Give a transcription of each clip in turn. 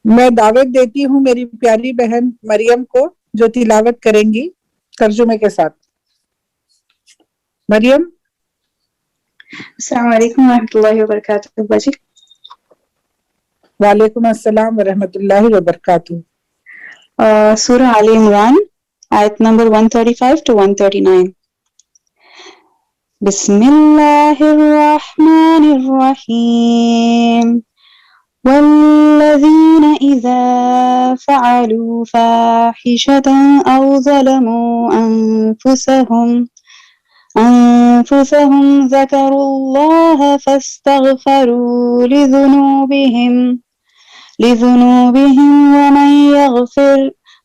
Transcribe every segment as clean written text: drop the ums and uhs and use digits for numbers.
میں دعوت دیتی ہوں میری پیاری بہن مریم کو جو تلاوت کریں گی ترجمے کے ساتھ. مریم. السلام علیکم ورحمۃ اللہ وبرکاتہ باجی. وعلیکم السلام ورحمۃ اللہ وبرکاتہ. سورہ آل عمران آیت نمبر 135 to 139. بسم اللہ الرحمن الرحیم. والذین اذا فعلوا فاحشة او ظلموا انفسهم ذکروا اللہ فاستغفروا لذنوبهم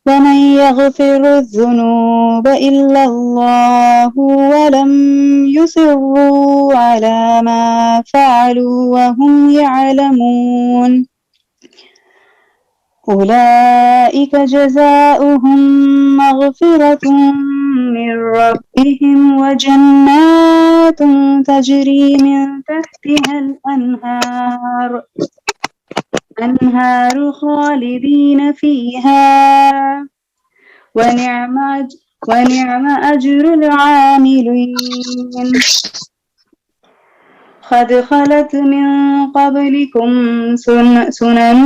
ومن يغفر الذنوب إلا الله ولم يصروا على ما فعلوا وهم يعلمون أولئك جزاؤهم مغفرة من ربهم وجنات تجري من تحتها الأنهار خالدين فيها ونعم أجر العاملين. قد خلت من قبلكم سنن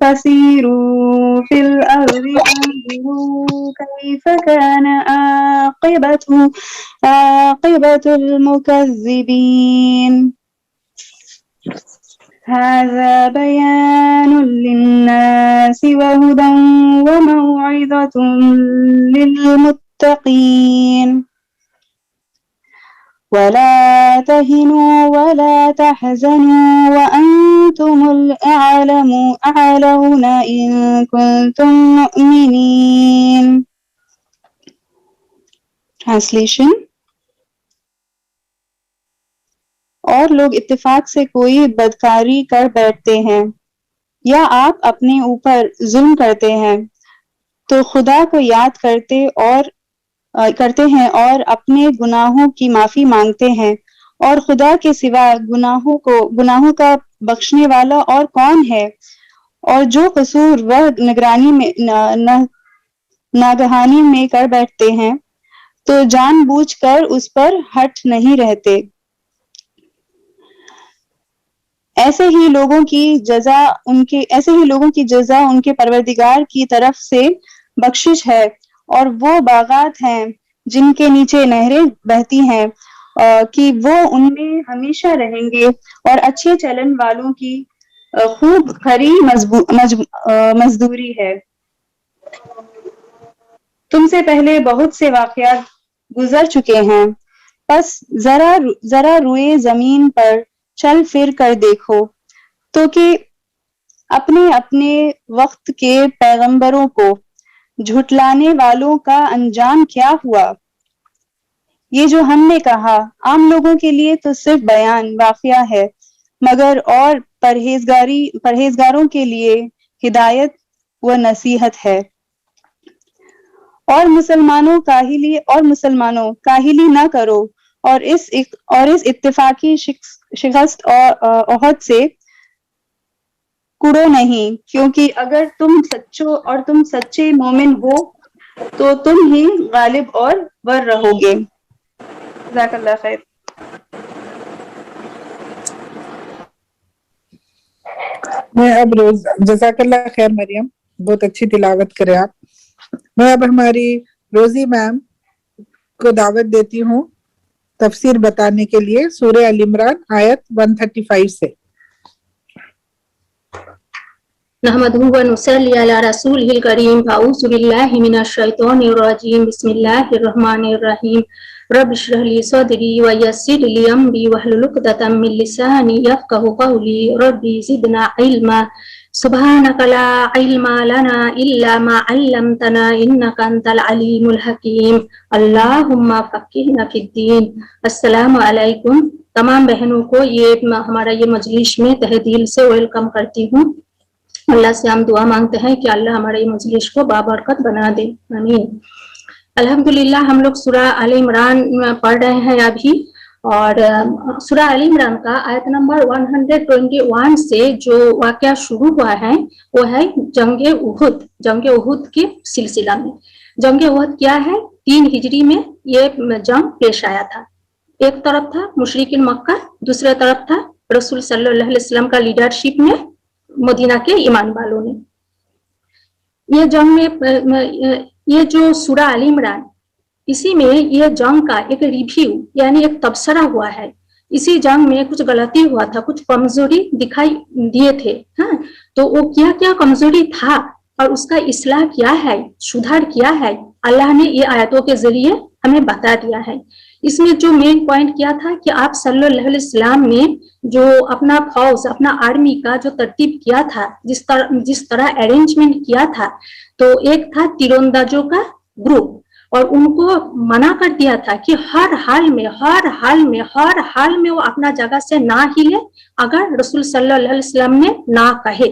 فسيروا في الأرض فانظروا كيف كان عاقبة المكذبين. هذا بيان للناس وهدى وموعظة للمتقين. ولا تهنوا ولا تحزنوا وأنتم الأعلون إن كنتم مؤمنين. Translation. اور لوگ اتفاق سے کوئی بدکاری کر بیٹھتے ہیں یا آپ اپنے اوپر ظلم کرتے ہیں تو خدا کو یاد کرتے ہیں اور اپنے گناہوں کی معافی مانگتے ہیں، اور خدا کے سوا گناہوں کا بخشنے والا اور کون ہے؟ اور جو قصور وہ نگرانی میں ناگہانی میں کر بیٹھتے ہیں تو جان بوجھ کر اس پر ہٹ نہیں رہتے. ایسے ہی لوگوں کی جزا ان کے پروردگار کی طرف سے بخشش ہے، اور وہ باغات ہیں جن کے نیچے نہریں بہتی ہیں کہ وہ ان میں ہمیشہ رہیں گے، اور اچھے چلن والوں کی خوب کھری مزدوری ہے. تم سے پہلے بہت سے واقعات گزر چکے ہیں، پس ذرا روئے زمین پر چل پھر کر دیکھو تو کہ اپنے وقت کے پیغمبروں کو جھٹلانے والوں کا انجام کیا ہوا. یہ جو ہم نے کہا عام لوگوں کے لیے تو صرف بیان واقعہ ہے، مگر اور پرہیزگاروں کے لیے ہدایت و نصیحت ہے. اور مسلمانوں کاہلی نہ کرو اور اس اتفاقی شکست احد سے کڑو نہیں، کیونکہ اگر تم سچے مومن ہو تو تم ہی غالب اور ور رہو گے. جزاک اللہ خیر. میں اب جزاک اللہ خیر مریم، بہت اچھی تلاوت کرے آپ. میں اب ہماری روزی میم کو دعوت دیتی ہوں تفسیر بتانے کے لیے سورہ ال عمران آیت 135 سے. نحمده ونصلي على رسوله الكريم. أعوذ بالله من الشيطان الرجيم. بسم الله الرحمن الرحيم. رب اشرح لي صدري ويسر لي أمري واحلل عقدة من لساني يفقهوا قولي. ربي زدنا علما. سبحانك لا علم لنا إلا ما علمتنا إنك أنت العليم الحكيم. اللهم فقهنا في الدين. السلام علیکم. تمام بہنوں کو ہمارا یہ مجلس میں تہ دل سے ویلکم کرتی ہوں. اللہ سے ہم دعا مانگتے ہیں کہ اللہ ہمارے مجلس کو بابرکت بنا دے. آمین. الحمدللہ ہم لوگ سورہ آل عمران پڑھ رہے ہیں ابھی، اور سورہ آل عمران کا آیت نمبر 121 سے جو واقعہ شروع ہوا ہے وہ ہے جنگ احد کے سلسلہ میں. جنگ احد کیا ہے؟ 3 ہجری میں یہ جنگ پیش آیا تھا. ایک طرف تھا مشرکین مکہ، دوسرے طرف تھا رسول صلی اللہ علیہ وسلم کا لیڈرشپ میں مدینہ کے ایمان والوں نے. یہ جنگ میں یہ جو سورہ آل عمران، اسی میں یہ جنگ کا ایک ریویو یعنی ایک تبصرہ ہوا ہے. اسی جنگ میں کچھ غلطی ہوا تھا، کچھ کمزوری دکھائی دیے تھے. ہاں، تو وہ کیا کیا کمزوری تھا اور اس کا اصلاح کیا ہے، سدھار کیا ہے، اللہ نے یہ آیتوں کے ذریعے ہمیں بتا دیا ہے. اس میں جو مین پوائنٹ کیا تھا کہ آپ صلی اللہ علیہ وسلم نے جو اپنا فوج، اپنا آرمی کا جو ترتیب کیا تھا، جس طرح ارینجمنٹ کیا تھا، تو ایک تھا تیر اندازوں کا گروپ، اور ان کو منع کر دیا تھا کہ ہر حال میں وہ اپنا جگہ سے نہ ہلے اگر رسول صلی اللہ علیہ وسلم نے نہ کہے.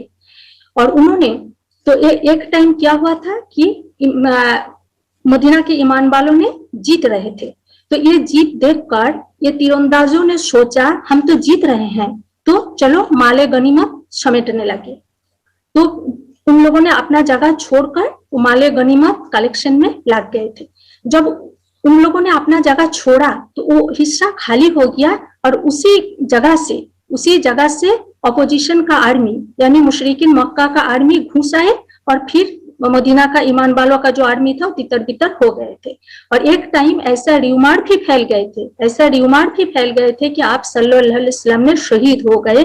اور انہوں نے تو ایک ٹائم کیا ہوا تھا کہ مدینہ کے ایمان والوں نے جیت رہے تھے، تو یہ جیت دیکھ کر یہ تیر اندازوں نے سوچا ہم تو جیت رہے ہیں تو چلو مال غنیمت سمیٹنے لگے. تو ان لوگوں نے اپنا جگہ چھوڑ کر مال غنیمت کلیکشن میں لگ گئے تھے. جب ان لوگوں نے اپنا جگہ چھوڑا تو وہ حصہ خالی ہو گیا، اور اسی جگہ سے اپوزیشن کا آرمی یعنی مشرکین مکہ کا آرمی گھس آئے، اور پھر مدینہ کا ایمان والوں کا جو آرمی تھا وہ تتر بتر ہو گئے تھے. اور ایک ٹائم ایسا ریومار بھی پھیل گئے تھے کہ آپ صلی اللہ علیہ وسلم میں شہید ہو گئے.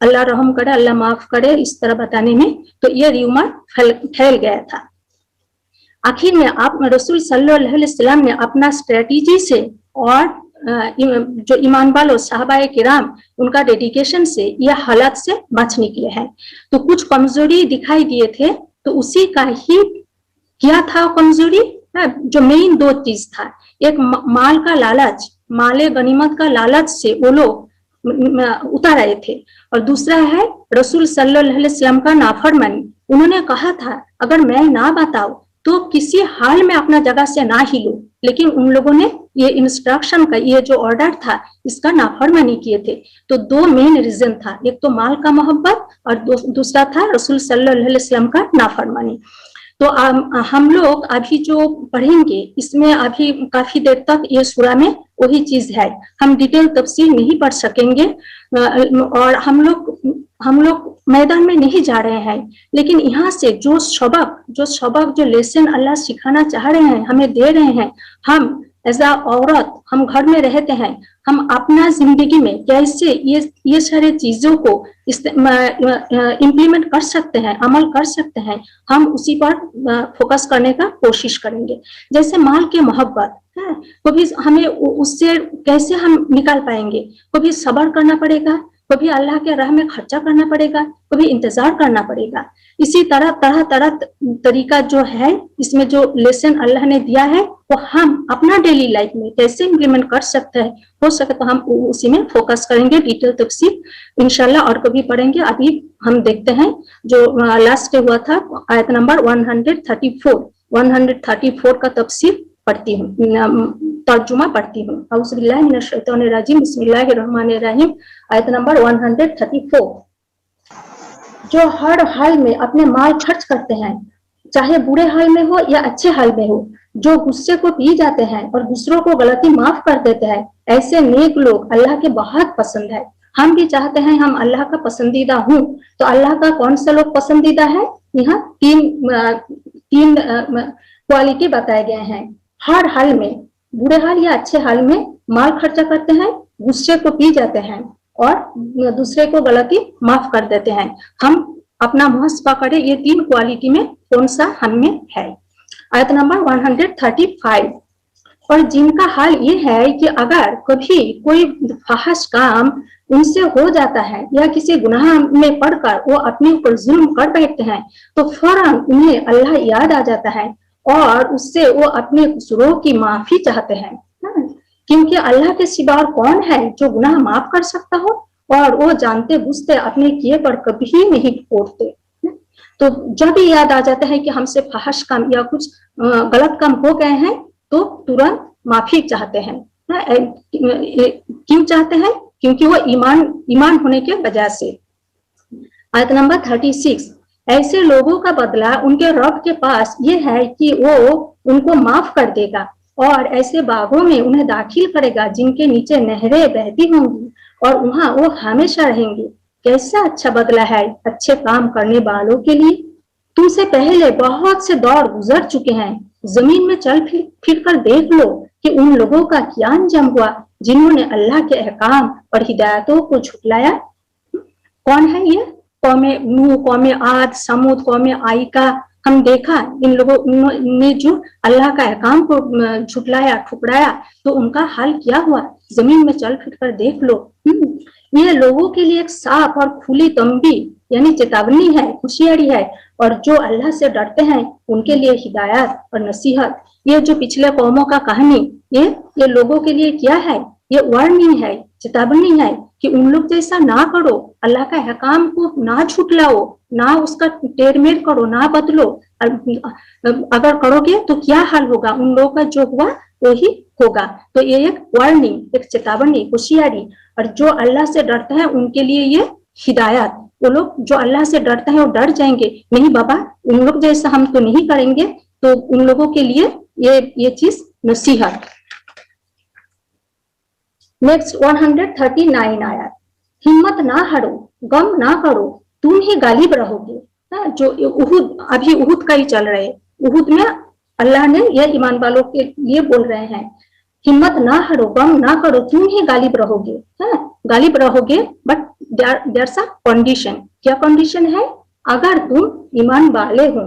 اللہ رحم کرے، اللہ معاف کرے اس طرح بتانے میں، تو یہ ریومر پھیل گیا تھا. آخر میں آپ رسول صلی اللہ علیہ وسلم نے اپنا اسٹریٹجی سے اور جو ایمان والوں صحابہ کرام ان کا ڈیڈیکیشن سے یہ حالات سے بچ نکلے ہیں. تو کچھ کمزوری دکھائی دیے تھے، تو اسی کا ہی کیا تھا کمزوری، جو مین 2 چیز تھا. ایک مال کا لالچ، مال غنیمت کا لالچ سے وہ لوگ اتر رہے تھے، اور دوسرا ہے رسول صلی اللہ علیہ وسلم کا نافرمانی. انہوں نے کہا تھا اگر میں نہ بتاؤں تو کسی حال میں اپنا جگہ سے نہ ہلو، لیکن ان لوگوں نے یہ انسٹرکشن کا، یہ جو آرڈر تھا، اس کا نافرمانی کیے تھے. تو 2 مین ریزن تھا، ایک تو مال کا محبت اور دوسرا تھا رسول صلی اللہ علیہ وسلم کا نافرمانی. تو ہم لوگ ابھی جو پڑھیں گے اس میں ابھی کافی دیر تک یہ سورہ میں وہی چیز ہے، ہم ڈیٹیل تفصیل نہیں پڑھ سکیں گے، اور ہم لوگ میدان میں نہیں جا رہے ہیں، لیکن یہاں سے جو سبق جو لیسن اللہ سکھانا چاہ رہے ہیں، ہمیں دے رہے ہیں، ہم ایز اے عورت ہم گھر میں رہتے ہیں، ہم اپنا زندگی میں کیسے یہ سارے چیزوں کو امپلیمنٹ کر سکتے ہیں، عمل کر سکتے ہیں، ہم اسی پر فوکس کرنے کا کوشش کریں گے. جیسے مال کے محبت ہے، کبھی ہمیں اس سے کیسے ہم نکال پائیں گے، کبھی صبر کرنا پڑے گا، کبھی اللہ کے راہ میں خرچہ کرنا پڑے گا، کبھی انتظار کرنا پڑے گا. اسی طرح طریقہ جو ہے، اس میں جو لیسن اللہ نے دیا ہے وہ ہم اپنا ڈیلی لائف میں کیسے امپلیمنٹ کر سکتے ہیں، ہو سکے تو ہم اسی میں فوکس کریں گے. ڈیٹیل تفصیل انشاءاللہ اور کبھی پڑھیں گے. ابھی ہم دیکھتے ہیں جو لاسٹ ہوا تھا آیت نمبر 134 کا تفسیر پڑھتی ہوں، ترجمہ پڑھتی ہوں. اعوذ باللہ من الشیطان الرجیم، بسم اللہ الرحمن الرحیم. آیت نمبر 134. جو ہر حال میں اپنے مال خرچ کرتے ہیں، چاہے برے حال میں ہو یا اچھے حال میں ہو، جو غصے کو پی جاتے ہیں اور دوسروں کو غلطی معاف کر دیتے ہیں، ایسے نیک لوگ اللہ کے بہت پسند ہے. ہم بھی چاہتے ہیں ہم اللہ کا پسندیدہ ہوں. تو اللہ کا کون سا لوگ پسندیدہ ہے؟ یہاں تین کوالٹی بتائے گئے ہیں. ہر حال میں، برے حال یا اچھے حال میں مال خرچہ کرتے ہیں، غصے کو پی جاتے ہیں اور دوسرے کو غلطی معاف کر دیتے ہیں. ہم اپنا محاسبہ کریں یہ 3 کوالٹی میں کون سا ہم میں ہے. آیت نمبر 135. اور جن کا حال یہ ہے کہ اگر کبھی کوئی فحش کام ان سے ہو جاتا ہے یا کسی گناہ میں پڑ کر وہ اپنے اوپر ظلم کر بیٹھتے ہیں، تو فوراً انہیں اللہ یاد آ جاتا ہے اور اس سے وہ اپنے قصوروں کی معافی چاہتے ہیں، کیونکہ اللہ کے سوا اور کون ہے جو گناہ معاف کر سکتا ہو، اور وہ جانتے بوجھتے اپنے کیے پر کبھی نہیں پھوٹتے. تو جب ہی یاد آ جاتا ہے کہ ہم سے فحش کام یا کچھ غلط کام ہو گئے ہیں تو ترنت معافی چاہتے ہیں. क्यों चाहते हैं? क्योंकि वो ईमान होने के वजह से। आयत नंबर 36, ऐसे लोगों का बदला उनके रब के पास ये है कि वो उनको माफ कर देगा और ऐसे बागों में उन्हें दाखिल करेगा जिनके नीचे नहरें बहती होंगी और वहां वो हमेशा रहेंगे। कैसा अच्छा बदला है अच्छे काम करने वालों के लिए। तुमसे पहले बहुत से दौर गुजर चुके हैं, जमीन में चल फिर कर देख लो कि उन लोगों का क्या अंजाम हुआ जिन्होंने अल्लाह के अहकाम और हिदायतों को झुटलाया। कौन है ये? कौमे नूह, कौमे आद, समूद, कौमे आइका। हम देखा इन लोगों ने जो अल्लाह का अहकाम को झुटलाया, ठुकराया, तो उनका हाल क्या हुआ। जमीन में चल फिर कर देख लो। ये लोगों के लिए एक साफ और खुली तंबी यानी चेतावनी है, होशियारी है, और जो अल्लाह से डरते हैं उनके लिए हिदायत और नसीहत। ये जो पिछले कौमों का कहानी, ये लोगों के लिए क्या है? ये वार्निंग है, चेतावनी है कि उन लोग जैसा ना करो, अल्लाह का अहकाम को ना झुटलाओ, ना उसका टेढ़मेढ़ करो, ना बदलो। अगर करोगे तो क्या हाल होगा, उन लोगों का जो हुआ वही होगा। तो ये एक वार्निंग, एक चेतावनी, होशियारी। और जो अल्लाह से डरते हैं उनके लिए ये हिदायत। वो लोग जो अल्लाह से डरते हैं वो डर जाएंगे, नहीं बाबा उन लोग जैसा हम तो नहीं करेंगे, तो उन लोगों के लिए ये चीज नसीहत। नेक्स्ट 139 आया, हिम्मत ना हारो, गम ना करो, तुम ही गालिब रहोगे। जो उहुद, अभी उहुद का ही चल रहे, उहुद में अल्लाह ने ये ईमान वालों के लिए बोल रहे हैं, हिम्मत ना हारो, गम ना करो, तुम ही गालिब रहोगे। गालिब रहोगे, बट देयर्स अ कंडीशन। क्या कंडीशन है? अगर तुम ईमान वाले हो।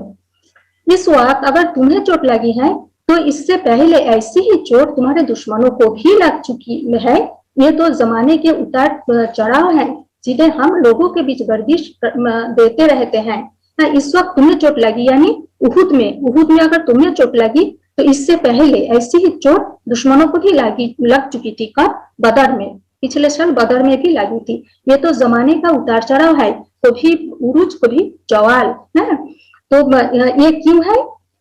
इस वक्त अगर तुम्हें चोट लगी है तो इससे पहले ऐसी ही चोट तुम्हारे दुश्मनों को भी लग चुकी है। ये तो जमाने के उतार चढ़ाव है जिन्हें हम लोगों के बीच गर्दिश देते रहते हैं। इस वक्त तुम्हें चोट लगी यानी उहुद में अगर तुम्हें चोट लगी तो इससे पहले ऐसी ही चोट दुश्मनों को भी लग चुकी थी। कब? बदर में, पिछले साल बदर में भी लगी थी। ये तो जमाने का उतार चढ़ाव है, कभी उरूज कभी जवाल है। तो ये क्यों है?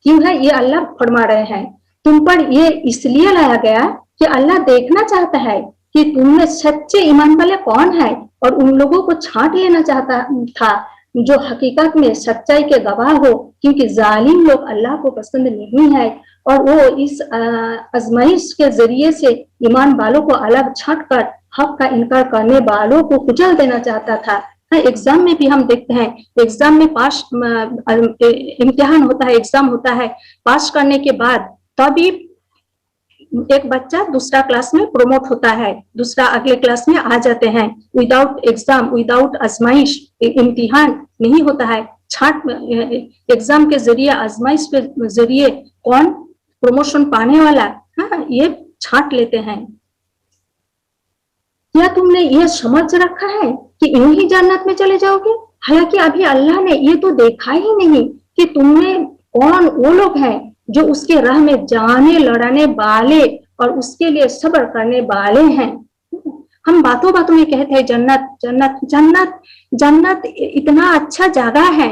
ये अल्लाह फरमा रहे हैं तुम पर ये इसलिए लाया गया कि अल्लाह देखना चाहता है कि तुम में सच्चे ईमान वाले कौन है, और उन लोगों को छांट लेना चाहता था जो हकीकत में सच्चाई के गवाह हो, क्योंकि जालिम लोग अल्लाह को पसंद नहीं है और वो इस आजमाइश के जरिए से ईमान वालों को अलग छांट कर हक का इनकार करने वालों को कुचल देना चाहता था। एग्जाम में भी हम देखते हैं, एग्जाम में पास इम्तिहान होता है, एग्जाम होता है, पास करने के बाद तभी एक बच्चा दूसरा क्लास में प्रमोट होता है, दूसरा अगले क्लास में आ जाते हैं। विदाउट एग्जाम, विदाउट आजमाइश इम्तिहान नहीं होता है। छाट एग्जाम के जरिए, आजमाइश के जरिए कौन प्रमोशन पाने वाला, ये छाट लेते हैं। क्या तुमने ये समझ रखा है कि यूं ही जन्नत में चले जाओगे? हालांकि अभी अल्लाह ने ये तो देखा ही नहीं कि तुमने कौन वो लोग हैं जो उसके राह में जाने लड़ाने वाले और उसके लिए सब्र करने वाले हैं। हम बातों बातों में कहते हैं जन्नत जन्नत जन्नत जन्नत इतना अच्छा जगह है।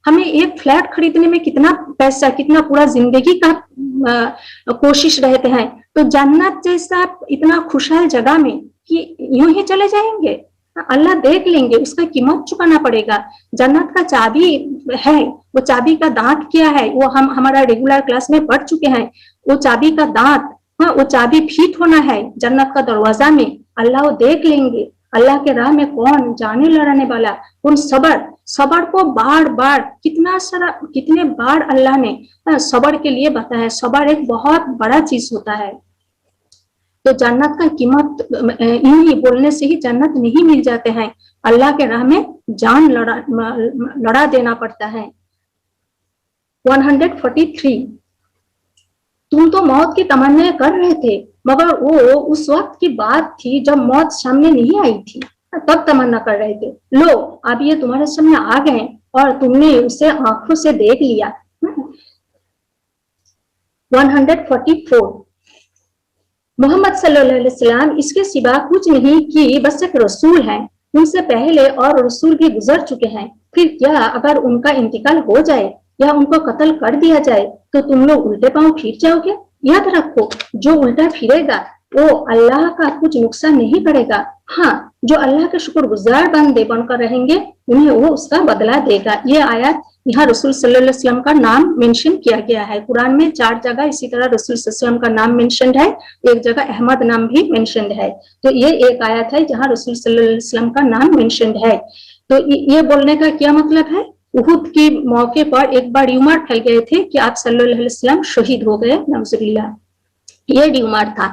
हमें एक फ्लैट खरीदने में कितना पैसा, कितना पूरा जिंदगी का कोशिश रहते हैं, तो जन्नत जैसा इतना खुशहाल जगह में कि यूं ही चले जाएंगे? अल्लाह देख लेंगे, उसका कीमत चुकाना पड़ेगा। जन्नत का चाबी है, वो चाबी का दांत क्या है वो हम हमारा रेगुलर क्लास में पढ़ चुके हैं। वो चाबी का दांत, वो चाबी फिट होना है जन्नत का दरवाजा में। अल्लाह वो देख लेंगे, अल्लाह के राह में कौन जाने लड़ाने वाला, कौन सबर को बार बार कितने बार अल्लाह ने सबर के लिए बताया। सबर एक बहुत बड़ा चीज होता है। तो जन्नत का कीमत यूं ही बोलने से ही जन्नत नहीं मिल जाते हैं, अल्लाह के राह में जान लड़ा देना पड़ता है। 143, तुम तो मौत की तमन्ना कर रहे थे, मगर वो उस वक्त की बात थी जब मौत सामने नहीं आई थी, तब तमन्ना कर रहे थे। लो अब ये तुम्हारे सामने आ गए और तुमने उसे आंखों से देख लिया। 144, मोहम्मद सल्लल्लाहु अलैहि वसल्लम इसके सिवा कुछ नहीं कि बस एक रसूल हैं। उनसे पहले और रसूल भी गुजर चुके हैं। फिर क्या अगर उनका इंतकाल हो जाए या उनको कत्ल कर दिया जाए तो तुम लोग उल्टे पांव फिर जाओगे? याद रखो, जो उल्टा फिरेगा वो अल्लाह का कुछ नुकसान नहीं करेगा। हाँ, जो अल्लाह के शुक्रगुजार बंदे बनकर रहेंगे उन्हें वो उसका बदला देगा। ये आयत यहाँ रसूल सल्लल्लाहु अलैहि वसल्लम का नाम मेंशन किया गया है। कुरान में 4 जगह इसी तरह रसूल सल्लल्लाहु अलैहि वसल्लम का नाम मेंशन है, एक जगह अहमद नाम भी मेंशन है। तो ये एक आयत है जहाँ रसूल सल्लल्लाहु अलैहि वसल्लम का नाम मेंशन है। तो ये बोलने का क्या मतलब है, उहुद के मौके पर एक बार र्यूमर फैल गए थे कि आप सल्लल्लाहु अलैहि वसल्लम शहीद हो गए, नौजुबिल्लाह, ये र्यूमर था।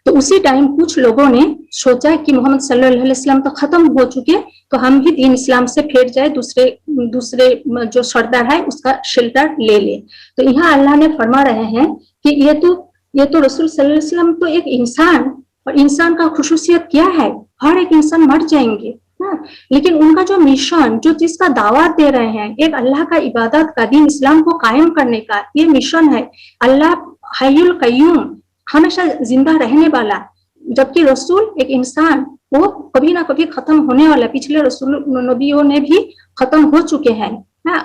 तो उसी टाइम कुछ लोगों ने सोचा कि मोहम्मद सल्लल्लाहु अलैहि वसल्लम तो खत्म हो चुके, तो हम भी दीन इस्लाम से फिर जाए, दूसरे जो सरदार है उसका शेल्टर ले ले। तो यहाँ अल्लाह ने फरमा रहे हैं कि ये तो रसूल सल्लल्लाहु अलैहि वसल्लम तो एक इंसान, और इंसान का खुसूसियत क्या है, हर एक इंसान मर जाएंगे ना, लेकिन उनका जो मिशन, जो जिसका दावत दे रहे हैं, एक अल्लाह का इबादत का, दीन इस्लाम को कायम करने का ये मिशन है। अल्लाह हय्युल कय्यूम, हमेशा जिंदा रहने वाला, जबकि रसूल एक इंसान, वो कभी ना कभी खत्म होने वाला। पिछले रसूल नबियों ने भी खत्म हो चुके हैं ना,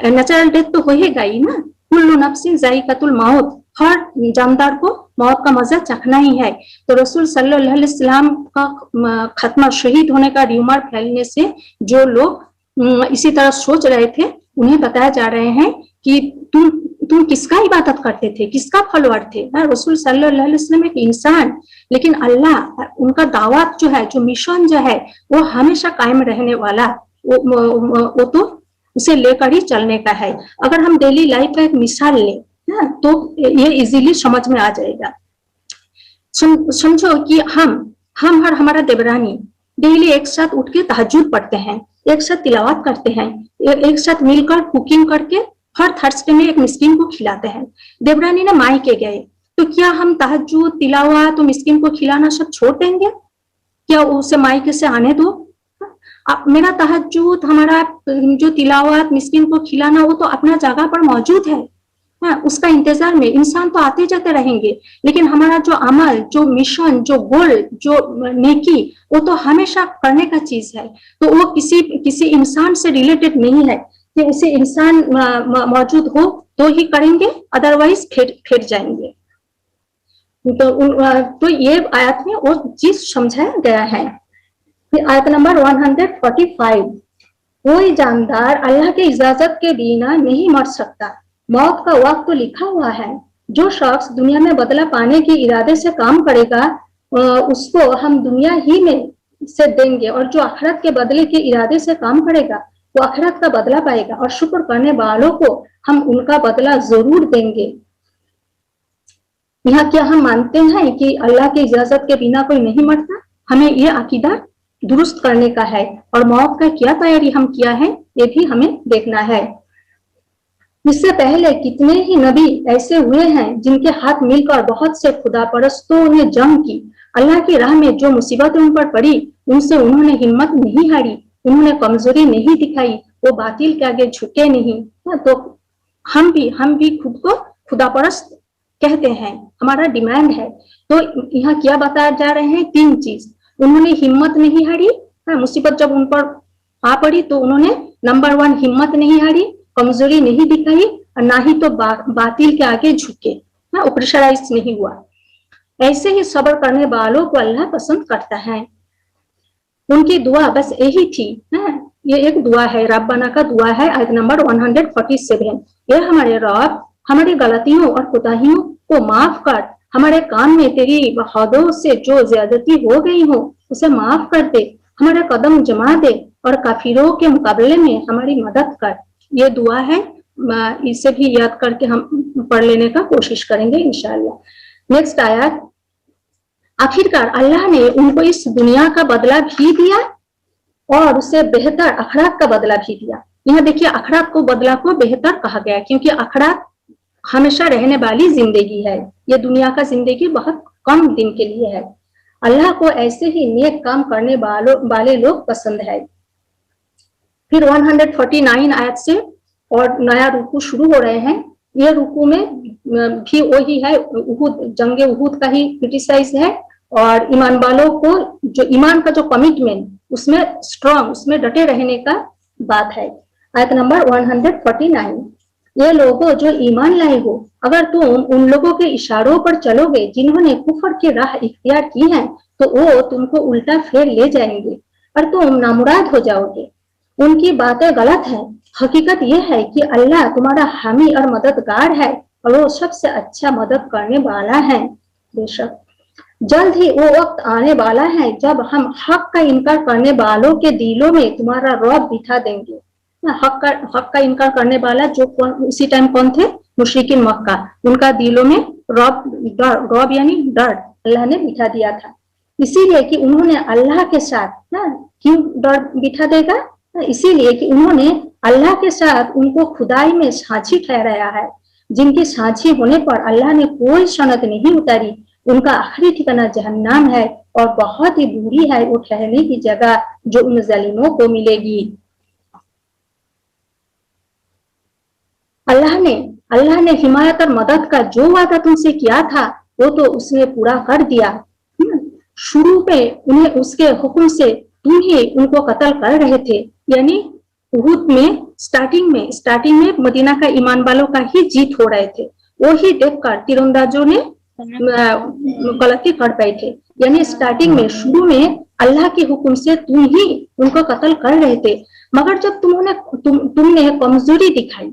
नेचुरल डेथ तो होएगा ही ना, कुल्लु नफ्सिन जायकातुल मौत, हर जानदार को मौत का मजा चखना ही है। तो रसूल सल्लल्लाहु अलैहि वसल्लम का खत्म, शहीद होने का र्यूमर फैलने से जो लोग इसी तरह सोच रहे थे, उन्हें बताया जा रहे हैं कि तुम किसका इबादत करते थे, किसका फॉलोअर थे। रसूल सल्लल्लाहु अलैहि वसल्लम एक इंसान, लेकिन अल्लाह उनका दावत जो है, जो मिशन जो है, वो हमेशा कायम रहने वाला, वो तो उसे लेकर ही चलने का है। अगर हम डेली लाइफ का एक मिसाल लें ना, तो ये इजीली समझ में आ जाएगा। समझो कि हम और हमारा देवरानी डेली एक साथ उठ के तहज्जुद पढ़ते हैं, एक साथ तिलावत करते हैं, एक साथ मिलकर कुकिंग करके हर थर्सडे में एक मिस्किन को खिलाते हैं। देवरानी ने मायके गए, तो क्या हम तहज्जुद, तिलावत तो मिस्किन को खिलाना सब छोड़ देंगे? क्या उसे मायके से आने दो? मेरा तहज्जुद, हमारा जो तिलावत, मिस्किन को खिलाना, वो तो अपना जगह पर मौजूद है, उसका इंतजार में इंसान तो आते जाते रहेंगे, लेकिन हमारा जो अमल, जो मिशन, जो गोल, जो नेकी, वो तो हमेशा करने का चीज है। तो वो किसी इंसान से रिलेटेड नहीं है कि उसे इंसान मौजूद हो तो ही करेंगे, अदरवाइज फिर जाएंगे। तो ये आयत में वो चीज समझाया गया है। आयत नंबर 145, कोई जानदार अल्लाह के इजाजत के बिना नहीं मर सकता, मौत का वक्त तो लिखा हुआ है। जो शख्स दुनिया में बदला पाने के इरादे से काम करेगा, उसको हम दुनिया ही में से देंगे, और जो आखिरत के बदले के इरादे से काम करेगा वो आखिरत का बदला पाएगा, और शुक्र करने वालों को हम उनका बदला जरूर देंगे। यहाँ क्या हम मानते हैं कि अल्लाह की इजाजत के बिना कोई नहीं मरता? हमें ये अकीदा दुरुस्त करने का है, और मौत का क्या तैयारी हम किया है ये भी हमें देखना है। इससे पहले कितने ही नबी ऐसे हुए हैं जिनके हाथ मिलकर बहुत से खुदा परस्तों ने जंग की। अल्लाह की राह में जो मुसीबतें उन पर पड़ी, उनसे उन्होंने हिम्मत नहीं हारी, उन्होंने कमजोरी नहीं दिखाई, वो बातिल के आगे झुके नहीं। तो हम भी खुद को खुदा परस्त कहते हैं, हमारा डिमांड है। तो यहाँ क्या बताया जा रहे हैं? 3 चीज। उन्होंने हिम्मत नहीं हारी, मुसीबत जब उन पर आ पड़ी तो उन्होंने नंबर 1 हिम्मत नहीं हारी, कमजोरी नहीं दिखाई, और ना ही तो बातिल के आगे झुके, प्रेशराइज नहीं हुआ। ऐसे ही सब्र करने वालों को अल्लाह पसंद करता है। उनकी दुआ बस यही थी, ये एक दुआ है, रब्बाना का दुआ है, आयत नंबर 147। ये हमारे रब, हमारी गलतियों और कोताहियों को माफ कर, हमारे काम में तेरी हदों से जो ज्यादती हो गई हो उसे माफ कर दे, हमारे कदम जमा दे, और काफिरों के मुकाबले में हमारी मदद कर। ये दुआ है, इसे भी याद करके हम पढ़ लेने का कोशिश करेंगे इंशाअल्लाह। नेक्स्ट आयत, आखिरकार अल्लाह ने उनको इस दुनिया का बदला भी दिया और उससे बेहतर आखिरत का बदला भी दिया। यहाँ देखिए, आखिरत को बदला को बेहतर कहा गया, क्योंकि आखिरत हमेशा रहने वाली जिंदगी है, ये दुनिया का जिंदगी बहुत कम दिन के लिए है। अल्लाह को ऐसे ही नेक काम करने वाले लोग पसंद है। फिर 149 आयत से और नया रुकू शुरू हो रहे हैं। ये रुकू में भी वही है, जंगे उहुद का ही क्रिटिसाइज है, और ईमान वालों को जो ईमान का जो कमिटमेंट, उसमें स्ट्रॉन्ग, उसमें डटे रहने का बात है। आयत नंबर 149, ये लोगों जो ईमान लाए हो, अगर तुम उन लोगों के इशारों पर चलोगे जिन्होंने कुफर की राह इख्तियार की है, तो वो तुमको उल्टा फेर ले जाएंगे और तुम नामुराद हो जाओगे। उनकी बातें गलत है। हकीकत यह है कि अल्लाह तुम्हारा हामी और मददगार है और वो सबसे अच्छा मदद करने वाला है। बेशक जल्द ही वो वक्त आने वाला है जब हम हक का इनकार करने वालों के दिलों में तुम्हारा रौब बिठा देंगे। हक का इनकार करने वाला जो उसी टाइम कौन थे? मुशरिकीन मक्का। उनका दिलों में रौब यानी डर अल्लाह ने बिठा दिया था, इसीलिए कि उन्होंने अल्लाह के साथ क्यों डर बिठा देगा? इसीलिए कि उन्होंने अल्लाह के साथ उनको खुदाई में साझी ठहराया है, जिनकी साझी होने पर अल्लाह ने कोई सनद नहीं उतारी। उनका आखिरी ठिकाना जहन्नम है और बहुत ही बुरी है वो ठहरने की जगह जो उन जालिमों को मिलेगी। अल्लाह ने हिमायत और मदद का जो वादा तुमसे किया था वो तो उसने पूरा कर दिया। शुरू में उन्हें उसके हुक्म से तुम ही उनको कत्ल कर रहे थे, यानी उहुद में स्टार्टिंग में मदीना का ईमान वालों का ही जीत हो रहे थे। वो ही देखकर तीरंदाजों ने गलती कर बैठे, यानी स्टार्टिंग में शुरू में अल्लाह के हुक्म से तुम ही उनको कत्ल कर रहे थे, मगर जब तुमने कमजोरी दिखाई,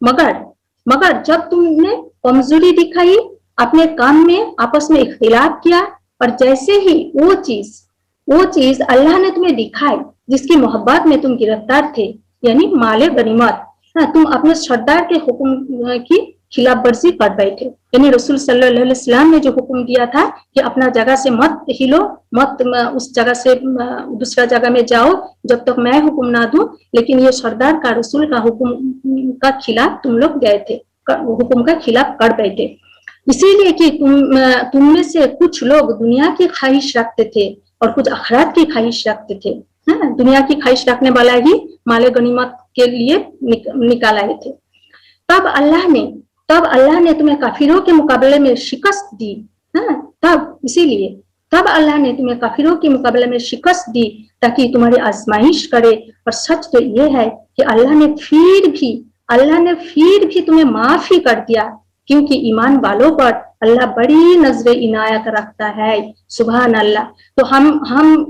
मगर जब तुमने कमजोरी दिखाई, अपने काम में आपस में इख्तिलाफ किया, और जैसे ही वो चीज अल्लाह ने तुम्हें दिखाई जिसकी मोहब्बत में तुम गिरफ्तार थे, यानी माले गनीमत, तुम अपने सरदार के हुक्म की खिलाफ वर्जी कर बैठे। यानी रसूल सल्लल्लाहु अलैहि वसल्लम ने जो हुक्म दिया था कि अपना जगह से मत हिलो, मत उस जगह से दूसरा जगह में जाओ जब तक मैं हुक्म ना दूं, लेकिन ये सरदार का रसूल का हुक्म का खिलाफ तुम लोग गए थे, हुक्म का खिलाफ कर बैठे। इसीलिए कि तुम में से कुछ लोग दुनिया की ख्वाहिश रखते थे और कुछ आखिरत की ख्वाहिश रखते थे। दुनिया की ख्वाहिश रखने वाला ही माले गनीमत के लिए निकाल आए थे। तब अल्लाह ने तुम्हें काफिरों के मुकाबले में शिकस्त दी। तब अल्लाह ने तुम्हें काफिरों के मुकाबले में शिकस्त दी ताकि तुम्हारी आजमाइश करे। और सच तो ये है कि अल्लाह ने फिर भी तुम्हें माफ ही कर दिया, क्योंकि ईमान वालों पर अल्लाह बड़ी नजर इनायत रखता है। सुभान अल्लाह। तो हम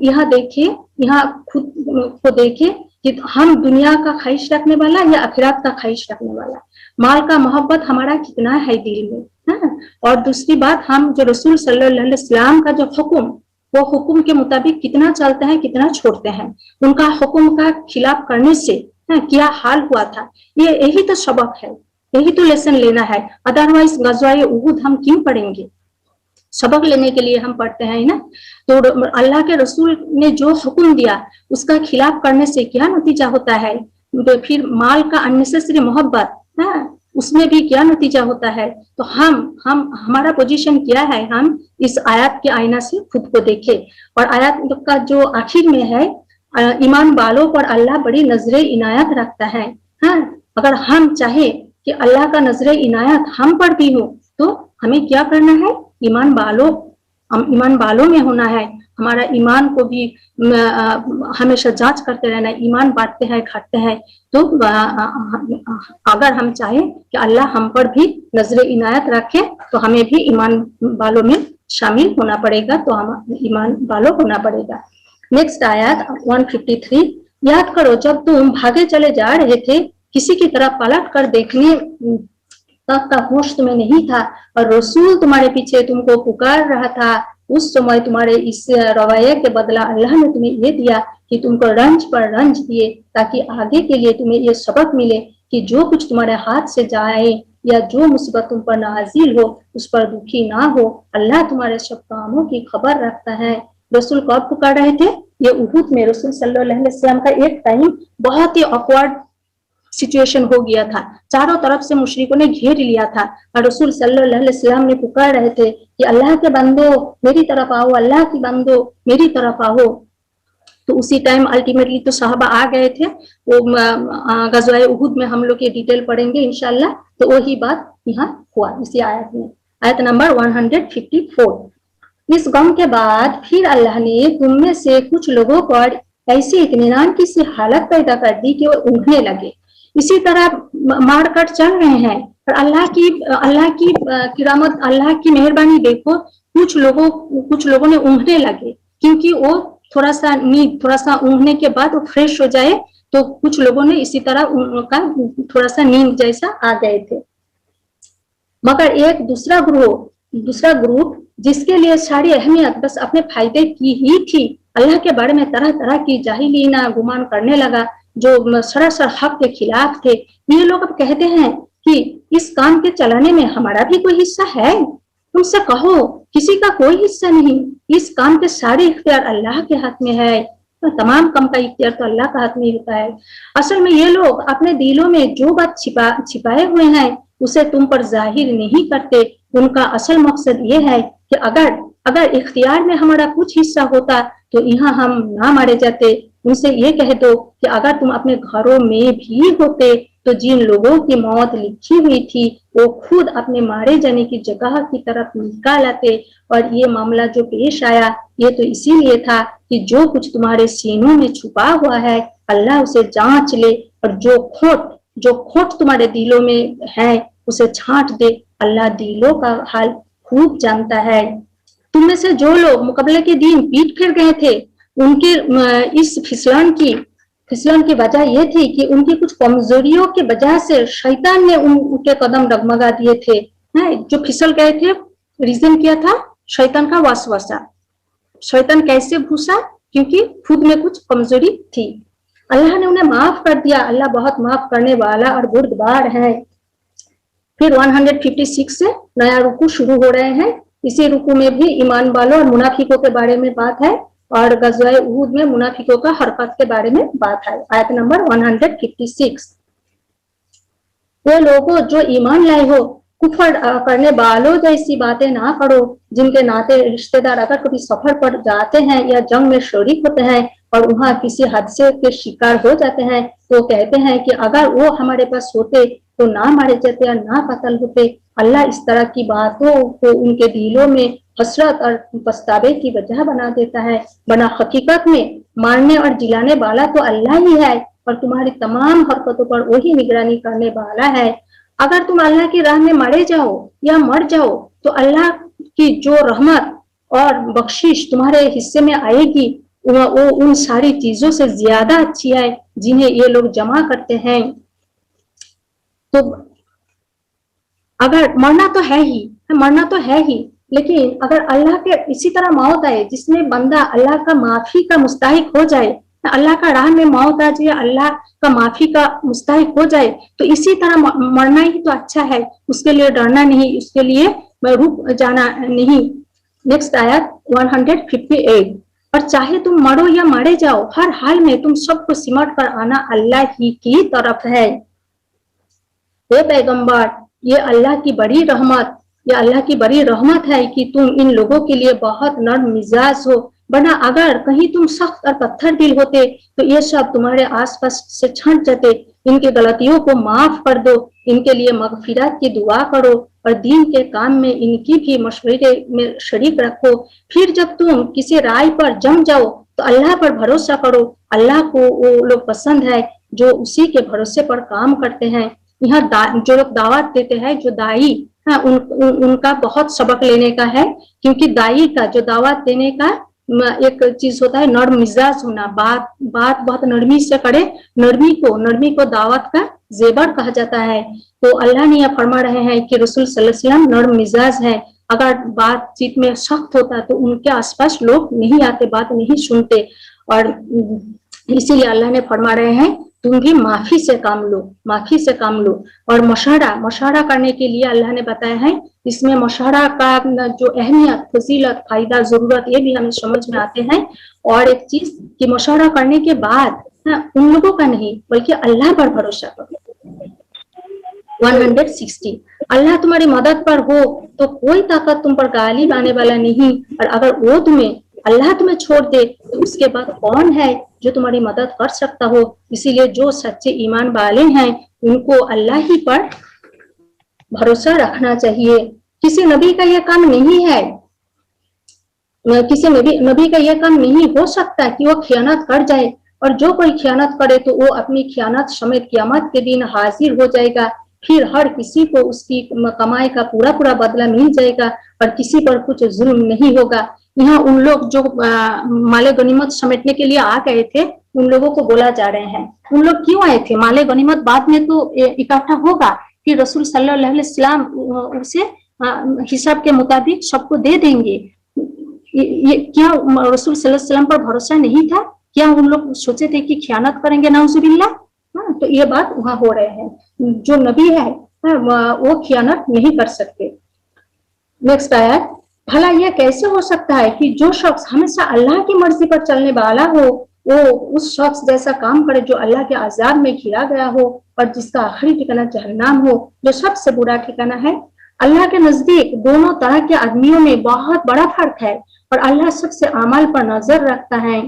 यहाँ खुद को देखें कि हम दुनिया का ख्वाहिश रखने वाला या आखिरत का ख्वाहिश रखने वाला, माल का मोहब्बत हमारा कितना है दिल में। और दूसरी बात, हम जो रसूल सल्लल्लाहु अलैहि वसल्लम का जो हुक्म, वो हुक्म के मुताबिक कितना चलते हैं, कितना छोड़ते हैं। उनका हुक्म का खिलाफ करने से क्या हाल हुआ था, यही तो सबक है, यही तो लेसन लेना है। अदरवाइज गज़वाए उहुद हम क्यों पढ़ेंगे? सबक लेने के लिए हम पढ़ते हैं ना। तो अल्लाह के रसूल ने जो हुक्म दिया उसका खिलाफ करने से क्या नतीजा होता है? फिर माल का अननेसेसरी मोहब्बत, उसमें भी क्या नतीजा होता है? तो हमारा पोजीशन क्या है? हम इस आयत के आईना से खुद को देखें। और आयत का जो आखिर में है, ईमान वालों पर अल्लाह बड़ी नजरे इनायत रखता है। अगर हम चाहे कि अल्लाह का नजरे इनायत हम पर भी हो, तो हमें क्या करना है? ईमान वालों में होना है। हमारा ईमान को भी हमेशा जांच करते रहना है। ईमान बांटते हैं, घटते हैं, तो अगर हम चाहें कि अल्लाह हम पर भी नजरे इनायत रखे, तो हमें भी ईमान वालों में शामिल होना पड़ेगा, तो हम ईमान वालों होना पड़ेगा। नेक्स्ट आयत 153। याद करो जब तुम भागे चले जा रहे थे, किसी की तरफ पलट कर देखने तक का होश तुम्हें नहीं था, और रसूल तुम्हारे पीछे तुमको पुकार रहा था। उस समय तुम्हारे इस रवैये के बदला अल्लाह ने तुम्हें ये दिया कि तुमको रंज पर रंज दिए, ताकि आगे के लिए तुम्हें ये सबक मिले कि जो कुछ तुम्हारे हाथ से जाए या जो मुसीबत तुम पर नाजिल हो उस पर दुखी ना हो। अल्लाह तुम्हारे सब कामों की खबर रखता है। रसूल कब पुकार रहे थे? ये उहुद में रसूल सल्लल्लाहु अलैहि वसल्लम का एक टाइम बहुत ही ऑकवर्ड सिचुएशन हो गया था। चारों तरफ से मुशरिकों ने घेर लिया था और रसूल सल्लल्लाहु अलैहि वसल्लम ने पुकार रहे थे कि अल्लाह के बंदो मेरी तरफ आओ, अल्लाह की बंदो मेरी तरफ आओ। तो उसी टाइम अल्टीमेटली तो साहबा आ गए थे। वो गज़वाए उहुद में हम लोग ये डिटेल पढ़ेंगे इंशाल्लाह। तो वही बात यहाँ हुआ इसी आयत में, आयत नंबर 154। इस गम के बाद फिर अल्लाह ने तुम में से कुछ लोगों पर ऐसी इत्मीनान की सी हालत पैदा कर दी कि वो ऊँघने लगे। इसी तरह मार कर चल रहे हैं। और अल्लाह की किरामत, अल्लाह की मेहरबानी देखो, कुछ लोगों ने ऊँघने लगे, क्योंकि वो थोड़ा सा ऊँघने के बाद वो फ्रेश हो जाए, तो कुछ लोगों ने इसी तरह उनका थोड़ा सा नींद जैसा आ गए थे। मगर एक दूसरा ग्रुप जिसके लिए सारी अहमियत बस अपने फायदे की ही थी, अल्लाह के बारे में तरह तरह की जाहिलीना गुमान करने लगा, जो सरासर हक के खिलाफ थे। ये लोग अब कहते हैं कि इस काम के चलाने में हमारा भी कोई हिस्सा है। तुमसे कहो, किसी का कोई हिस्सा नहीं, इस काम के सारे इख्तियार अल्लाह के हाथ में है। तो तमाम काम का इख्तियार तो अल्लाह का हाथ में होता है। असल में ये लोग अपने दिलों में जो बात छिपाए हुए हैं उसे तुम पर जाहिर नहीं करते। उनका असल मकसद ये है कि अगर इख्तियार में हमारा कुछ हिस्सा होता तो यहाँ हम ना मारे जाते। उनसे ये कह दो कि अगर तुम अपने घरों में भी होते तो जिन लोगों की मौत लिखी हुई थी वो खुद अपने मारे जाने की जगह की तरफ निकाल आते। और ये मामला जो पेश आया ये तो इसीलिए था कि जो कुछ तुम्हारे सीनों में छुपा हुआ है अल्लाह उसे जांच ले, और जो खोट तुम्हारे दिलों में है उसे छांट दे। अल्लाह दिलों का हाल खूब जानता है। तुम में से जो लोग मुकबले के दिन पीठ फिर गए थे, उनके इस फिसलन की वजह यह थी कि उनकी कुछ कमजोरियों की वजह से शैतान ने उनके कदम डगमगा दिए थे। जो फिसल गए थे, रीजन क्या था? शैतान का वासवासा। शैतान कैसे घुसा? क्योंकि खुद में कुछ कमजोरी थी। अल्लाह ने उन्हें माफ कर दिया। अल्लाह बहुत माफ करने वाला और बुर्दबार है। फिर 156 से नया रुकू शुरू हो रहे हैं। इसी रुकू में भी ईमान वालों और मुनाफिकों के बारे में बात है, और गज़वाए उहद में मुनाफिकों का हरकत के बारे में बात है। आयत नंबर 156। वो लोगों जो ईमान लाए हो, कुफर करने वालों जैसी बातें ना करो, जिनके नाते रिश्तेदार अगर कभी सफर पर जाते हैं या जंग में शरीक होते हैं और वहां किसी हादसे के शिकार हो जाते हैं तो कहते हैं कि अगर वो हमारे पास होते तो ना मारे जाते या ना कत्ल होते। अल्लाह इस तरह की बातों को उनके दिलों में हसरत और पछतावे की वजह बना देता है, बना हकीकत में मारने और जिलाने वाला तो अल्लाह ही है और तुम्हारी तमाम हरकतों पर वही निगरानी करने वाला है। अगर तुम अल्लाह की राह में मारे जाओ या मर जाओ तो अल्लाह की जो रहमत और बख्शिश तुम्हारे हिस्से में आएगी वो उन सारी चीजों से ज्यादा अच्छी है जिन्हें ये लोग जमा करते हैं। तो अगर मरना तो है ही, लेकिन अगर अल्लाह के इसी तरह मौत आए जिसमें बंदा अल्लाह का माफी का मुस्तहिक हो जाए, अल्लाह का राह में मौत आ जाए, अल्लाह का माफी का मुस्तहिक हो जाए, तो इसी तरह मरना ही तो अच्छा है। उसके लिए डरना नहीं, उसके लिए रुक जाना नहीं। नेक्स्ट आयत 158। और चाहे तुम मरो या मारे जाओ, हर हाल में तुम सबको सिमट कर आना अल्लाह ही की तरफ है। हे पैगंबर, ये अल्लाह की बड़ी रहमत है कि तुम इन लोगों के लिए बहुत नर्म मिजाज हो, वरना अगर कहीं तुम सख्त और पत्थर दिल होते तो ये सब तुम्हारे आसपास से छंट जाते। इनकी गलतियों को माफ कर दो, इनके लिए मगफिरत की दुआ करो और दीन के काम में इनकी भी मशवरे में शरीक रखो। फिर जब तुम किसी राय पर जम जाओ तो अल्लाह पर भरोसा करो। अल्लाह को वो लोग पसंद है जो उसी के भरोसे पर काम करते हैं। यहाँ जो लोग दावत देते हैं, जो दाई है, उनका बहुत सबक लेने का है, क्योंकि दाई का जो दावत देने का एक चीज होता है नर्म मिजाज होना, बात बहुत नरमी से करे। नरमी को दावत का जेबर कहा जाता है। तो अल्लाह ने यह फरमा रहे हैं कि रसूल सल्लल्लाहु अलैहि वसल्लम नर्म मिजाज है। अगर बातचीत में सख्त होता तो उनके आसपास लोग नहीं आते, बात नहीं सुनते। और इसीलिए अल्लाह ने फरमा रहे हैं तुम भी माफी से काम लो। और मशवरा करने के लिए अल्लाह ने बताया है, इसमें मशवरा का जो अहमियत, फजीलत, फायदा, जरूरत ये भी हमें समझ में आते हैं। और एक चीज कि मशवरा करने के बाद उन लोगों का नहीं बल्कि अल्लाह पर भरोसा करो। 160। अल्लाह तुम्हारी मदद पर हो तो कोई ताकत तुम पर गालिब आने वाला नहीं, और अगर अल्लाह तुम्हें छोड़ दे तो उसके बाद कौन है जो तुम्हारी मदद कर सकता हो। इसीलिए जो सच्चे ईमान वाले हैं उनको अल्लाह ही पर भरोसा रखना चाहिए। किसी नबी का यह काम नहीं है, किसी नबी का यह काम नहीं हो सकता कि वो खियानत कर जाए। اور جو کوئی خیانت کرے تو وہ اپنی خیانت سمیت قیامت کے دن حاضر ہو جائے گا، پھر ہر کسی کو اس کی کمائی کا پورا پورا بدلہ مل جائے گا اور کسی پر کچھ ظلم نہیں ہوگا۔ یہاں ان لوگ جو مال غنیمت سمیٹنے کے لیے آ گئے تھے ان لوگوں کو بولا جا رہے ہیں، ان لوگ کیوں آئے تھے؟ مال غنیمت بعد میں تو اکٹھا ہوگا، پھر رسول صلی اللہ علیہ وسلم اسے حساب کے مطابق سب کو دے دیں گے۔ کیا رسول صلی اللہ علیہ وسلم پر بھروسہ نہیں تھا؟ کیا ان لوگ سوچے تھے کہ خیانت کریں گے نعوذ باللہ؟ تو یہ بات وہاں ہو رہے ہیں، جو نبی ہے وہ خیانت نہیں کر سکتے۔ نیکسٹ آیت، بھلا یہ کیسے ہو سکتا ہے کہ جو شخص ہمیشہ اللہ کی مرضی پر چلنے والا ہو وہ اس شخص جیسا کام کرے جو اللہ کے عذاب میں گھرا گیا ہو اور جس کا آخری ٹھکانہ جہنم ہو، جو سب سے برا ٹھکانہ ہے۔ اللہ کے نزدیک دونوں طرح کے آدمیوں میں بہت بڑا فرق ہے اور اللہ سب سے اعمال پر نظر رکھتا ہے۔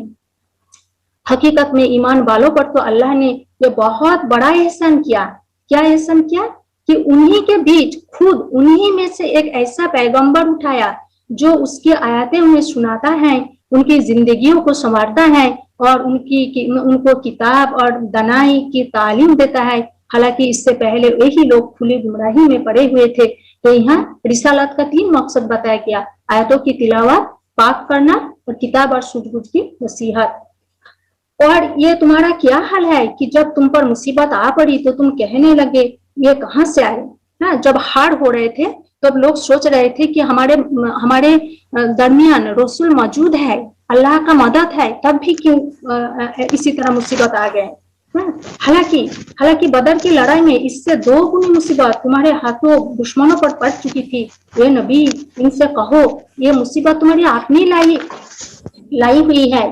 حقیقت میں ایمان والوں پر تو اللہ نے یہ بہت بڑا احسان کیا۔ کیا احسان کیا؟ کہ انہی کے بیچ خود انہی میں سے ایک ایسا پیغمبر اٹھایا جو اس کی آیاتیں انہیں سناتا ہے، ان کی زندگیوں کو سنوارتا ہے اور ان کو کتاب اور دانائی کی تعلیم دیتا ہے، حالانکہ اس سے پہلے یہی لوگ کھلی گمراہی میں پڑے ہوئے تھے۔ تو یہاں رسالت کا 3 مقصد بتایا گیا: آیتوں کی تلاوت، پاک کرنا اور کتاب اور سوجھ بوجھ کی نصیحت۔ اور یہ تمہارا کیا حال ہے کہ جب تم پر مصیبت آ پڑی تو تم کہنے لگے یہ کہاں سے آئے؟ جب ہار ہو رہے تھے تب لوگ سوچ رہے تھے کہ ہمارے درمیان رسول موجود ہے، اللہ کا مدد ہے، تب بھی کیوں اسی طرح مصیبت آ گئے؟ حالانکہ بدر کی لڑائی میں اس سے 2 گنی مصیبت تمہارے ہاتھوں دشمنوں پر پڑ چکی تھی۔ یہ نبی ان سے کہو یہ مصیبت تمہاری آپ نے لائی ہوئی ہے۔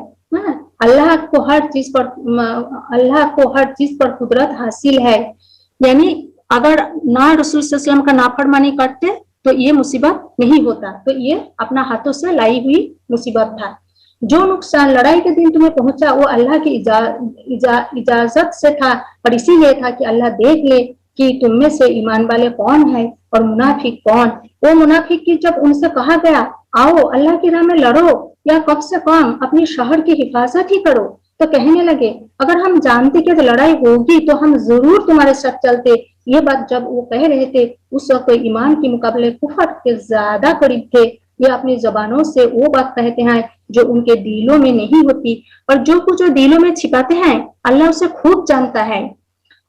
اللہ کو ہر چیز پر قدرت حاصل ہے، یعنی اگر نہ رسول صلی اللہ علیہ وسلم کا نافرمانی کرتے تو یہ مصیبت نہیں ہوتا، تو یہ اپنا ہاتھوں سے لائی ہوئی مصیبت تھا۔ جو نقصان لڑائی کے دن تمہیں پہنچا وہ اللہ کی اجازت سے تھا اور اسی لیے تھا کہ اللہ دیکھ لے کہ تم میں سے ایمان والے کون ہیں اور منافق کون۔ وہ منافق کی جب ان سے کہا گیا آؤ اللہ کی راہ میں لڑو یا کم سے کم اپنی شہر کی حفاظت ہی کرو، تو کہنے لگے اگر ہم جانتے کہ لڑائی ہوگی تو ہم ضرور تمہارے ساتھ چلتے۔ یہ بات جب وہ کہہ رہے تھے اس وقت ایمان کے مقابلے کفر کے زیادہ قریب تھے۔ یہ اپنی زبانوں سے وہ بات کہتے ہیں جو ان کے دلوں میں نہیں ہوتی، اور جو کچھ وہ دلوں میں چھپاتے ہیں اللہ اسے خوب جانتا ہے۔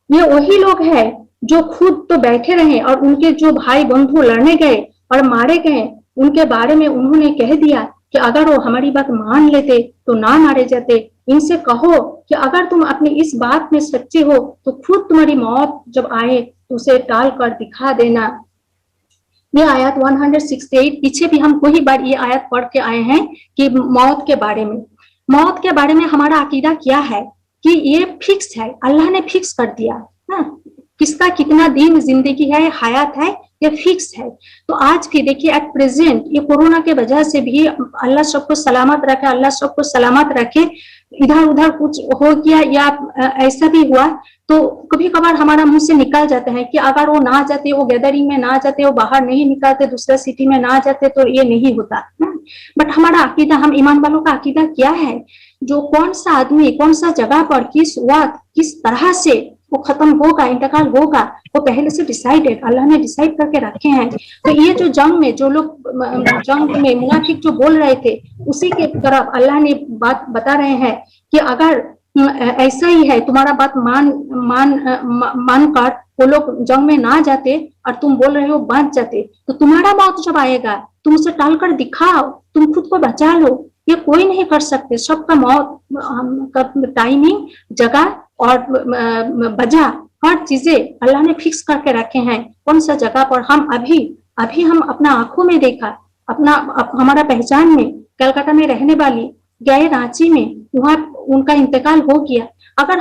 یہ وہی لوگ ہیں جو خود تو بیٹھے رہے اور ان کے جو بھائی بندھو لڑنے گئے اور مارے گئے ان کے بارے میں انہوں نے کہہ دیا کہ اگر وہ ہماری بات مان لیتے تو نہ مارے جاتے۔ ان سے کہو کہ اگر تم اپنی اس بات میں سچے ہو تو خود تمہاری موت جب آئے تو اسے ٹال کر دکھا دینا۔ یہ آیت 168 پیچھے بھی ہم کوئی بار یہ آیت پڑھ کے آئے ہیں کہ موت کے بارے میں ہمارا عقیدہ کیا ہے کہ یہ فکس ہے، اللہ نے فکس کر دیا۔ کس کا کتنا دن زندگی ہے، حیات ہے، یہ فکس ہے۔ تو آج بھی دیکھیے ایٹ پریزنٹ یہ کورونا کے وجہ سے بھی اللہ سب کو سلامت رکھے، اللہ سب کو سلامت رکھے۔ ادھر ادھر کچھ ہو گیا یا ایسا بھی ہوا تو کبھی کبھار ہمارا منہ سے نکل جاتا ہے کہ اگر وہ نہ جاتے، وہ گیدرنگ میں نہ جاتے، وہ باہر نہیں نکلتے، دوسرا سٹی میں نہ جاتے تو یہ نہیں ہوتا۔ بٹ ہمارا عقیدہ، ہم ایمان والوں کا عقیدہ کیا ہے؟ جو کون سا آدمی کون سا جگہ پر کس وقت کس طرح سے وہ ختم ہوگا، انتقال ہوگا، وہ پہلے سے ڈیسائیڈڈ، اللہ نے ڈیسائیڈ کر کے رکھے ہیں۔ تو یہ جو جنگ میں جو لوگ منافق جو بول رہے تھے اسی کے طرف اللہ نے بات بتا رہے ہیں کہ اگر ایسا ہی ہے تمہارا بات مان کر وہ لوگ جنگ میں نہ جاتے اور تم بول رہے ہو بچ جاتے، تو تمہارا موت جب آئے گا تم اسے ٹال کر دکھاؤ، تم خود کو بچا لو۔ یہ کوئی نہیں کر سکتے، سب کا موت ٹائمنگ، جگہ اور وجہ ہر چیزیں اللہ نے فکس کر کے رکھے ہیں۔ کون سا جگہ پر ہم ابھی ہم اپنا آنکھوں میں دیکھا، ہمارا پہچان میں کلکتہ میں رہنے والی گئے رانچی میں، وہاں ان کا انتقال ہو گیا۔ اگر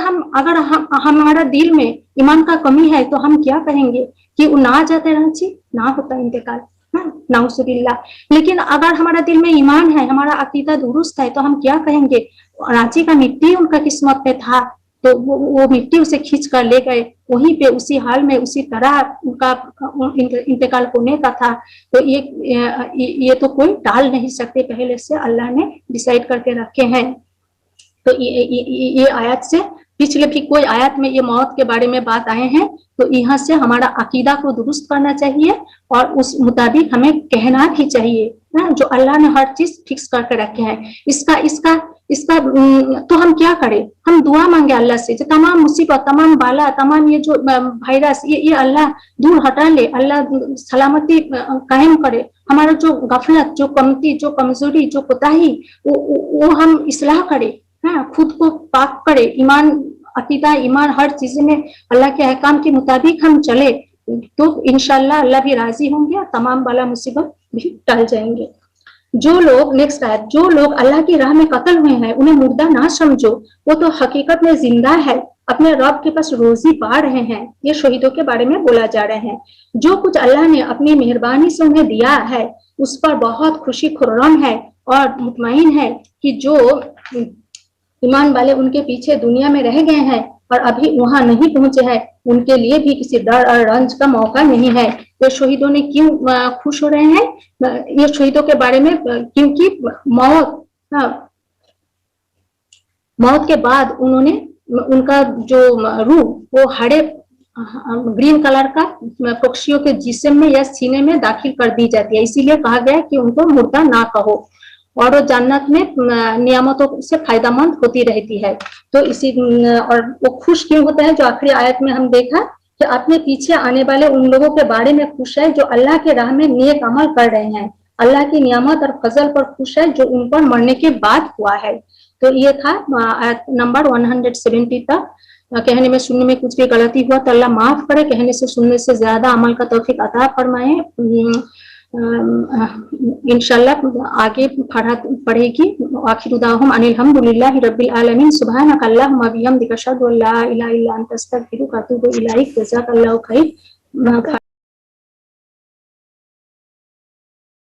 ہمارا دل میں ایمان کا کمی ہے تو ہم کیا کہیں گے کہ وہ نہ جاتے رانچی، نہ ہوتا انتقال، نعوذ باللہ۔ لیکن اگر ہمارا دل میں ایمان ہے، ہمارا عقیدہ درست ہے تو ہم کیا کہیں گے؟ رانچی کا مٹی ان کا قسمت میں تھا تو وہ مٹی اسے کھینچ کر لے گئے، وہیں پہ اسی حال میں اسی طرح ان کا انتقال ہونے کا تھا۔ تو یہ تو کوئی ٹال نہیں سکتے، پہلے سے اللہ نے ڈیسائیڈ کر کے رکھے ہیں۔ تو یہ آیت سے پچھلے بھی کوئی آیت میں یہ موت کے بارے میں بات آئے ہیں, تو یہاں سے ہمارا عقیدہ کو درست کرنا چاہیے اور اس مطابق ہمیں کہنا بھی چاہیے جو اللہ نے ہر چیز فکس کر کے رکھے ہیں. اس کا تو ہم کیا کریں, ہم دعا مانگے اللہ سے جو تمام مصیبت, تمام بالا, تمام یہ جو وائرس یہ اللہ دور ہٹا لے, اللہ سلامتی قائم کرے, ہمارا جو غفلت, جو کمتی, جو کمزوری, جو کوتاہی وہ ہم اصلاح کرے, خود کو پاک کرے, ایمان عقیدہ ایمان ہر چیز میں اللہ کے احکام کے مطابق ہم چلے تو انشاءاللہ اللہ بھی راضی ہوں گے اور تمام بالا مصیبت بھی ٹل جائیں گے. جو لوگ نیکسٹ آیت, جو لوگ اللہ کی راہ میں قتل ہوئے ہیں انہیں مردہ نہ سمجھو, وہ تو حقیقت میں زندہ ہے, اپنے رب کے پاس روزی پا رہے ہیں. یہ شہیدوں کے بارے میں بولا جا رہے ہیں. جو کچھ اللہ نے اپنی مہربانی سے انہیں دیا ہے اس پر بہت خوشی خرم ہے اور مطمئن ہے کہ جو ایمان والے ان کے پیچھے دنیا میں رہ گئے ہیں اور ابھی وہاں نہیں پہنچے ہیں, ان کے لیے بھی کسی ڈر اور رنج کا موقع نہیں ہے. یہ شہیدوں نے کیوں خوش ہو رہے ہیں, یہ شہیدوں کے بارے میں کیونکہ موت کے بعد انہوں نے ان کا جو روح وہ ہرے گرین کلر کا پکشیوں کے جسم میں یا سینے میں داخل کر دی جاتی ہے, اسی لیے کہا گیا کہ ان کو مردہ نہ کہو, اور وہ جنت میں نعمتوں سے فائدہ مند ہوتی رہتی ہے. تو اسی اور وہ خوش کیوں ہوتا ہے, جو آخری آیت میں ہم دیکھا کہ اپنے پیچھے آنے والے ان لوگوں کے بارے میں خوش ہے جو اللہ کے راہ میں نیک عمل کر رہے ہیں, اللہ کی نعمت اور فضل پر خوش ہے جو ان پر مرنے کے بعد ہوا ہے. تو یہ تھا آیت نمبر 170 تک. کہنے میں سننے میں کچھ بھی غلطی ہوا تو اللہ معاف کرے, کہنے سے سننے سے زیادہ عمل کا توفیق عطا فرمائے. انشاءاللہ آگے پڑھے گی. آخر دعواہم ان الحمدللہ رب العالمین. سبحانک اللہم و بحمدک اشہد ان لا الہ الا انت استغفرک و اتوب الیک. جزاک اللہ خیر.